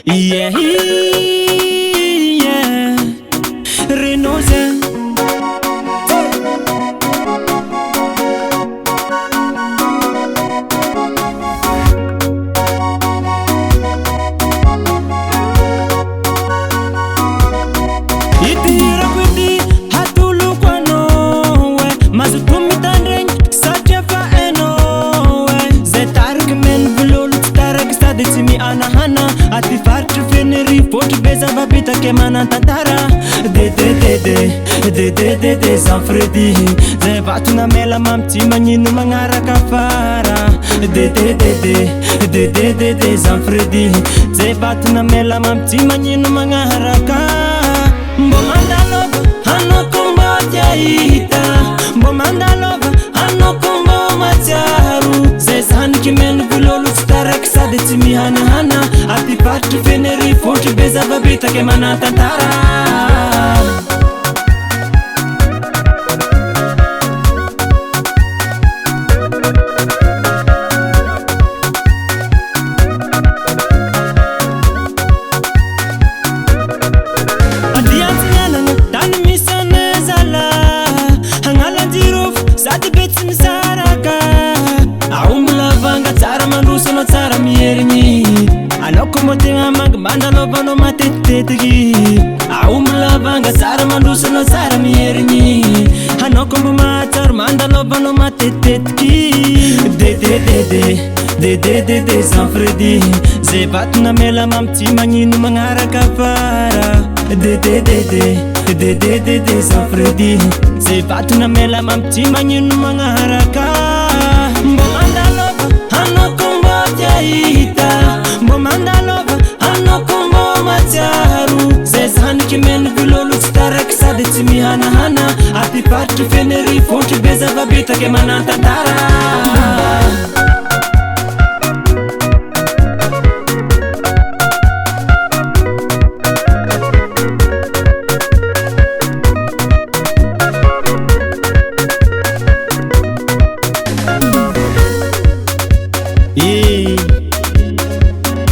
Yeah, yeah, Renoze. Itira kwidi hatulu kwano we mazutumi tandreng sachefa eno we zetark men bulolu tarak saditsimi anahana ati fartri feneri fotu beza babita kemana tatara de Sanfredi ze batuna mela mamti manyinu mangara kafara de Sanfredi ze batuna mela mamti manyinu mangara ka Mbomandalova hano kumbo jaita Mbomandalova hano kumbo matiaru Zezani kimenu bulolu starak saditsimi hana ati parti feneri fotu beza babita kemana tatara Tsara mierni aloko motenga mang mandalova no matetetegi aumlavanga tsara manduso no tsara mierni hanoko matar mandalova no matetetegi de Sanfredi ze batuna mela mamti manyinu mangara kafara de Sanfredi ze batuna mela mamti manyinu mangara ka Mbomandalova hanoko jaita Mbomandalova hano kumbo matiaru Zezani kimenu bulolu starak saditsimi hana ati parti feneri fontu beza babita kemana tatara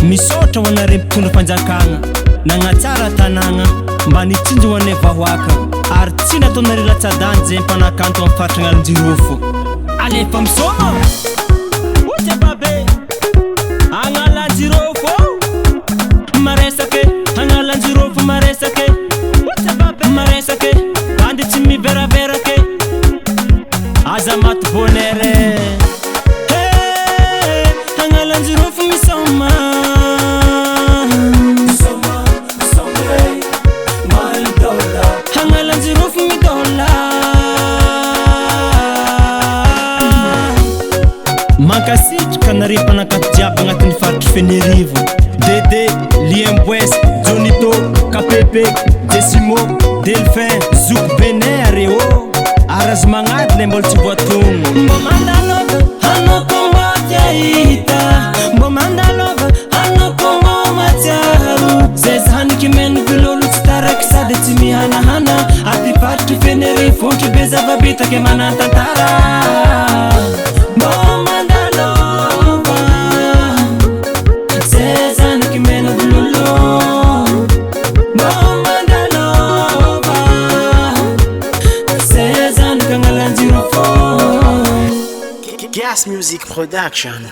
Misotra wana rempitondra panjakana nagnatsara tanagna mba nitsinjo wane vahoaka ary tsy nataonare latsadany ze mpanakanto amin'ny faritran'Alinjirofo alefa misoma otsy babe agnalanjirofo maresake agnalanjirofo maresake otsy babe maresake bandy tsy miveraverake aza maty bonere agnalanjirofo misoma Mankasitraka nare mpanankanto jiaby agnatin'ny faritry Fenerivo Dede, Liemboes, Jonito, Kapepe, Desimo, Delphin, Zouk Benin reo arazy magnady le mbola tsy voatogno Mbomandalova hano kumbo jaita Mbomandalova hano kumbo matiaru Zezani kimenu bulolu tsitaraky sady tsy mihanahana ati faritry Fenerivo fontry beza babita kemana tatara Gas Music Production.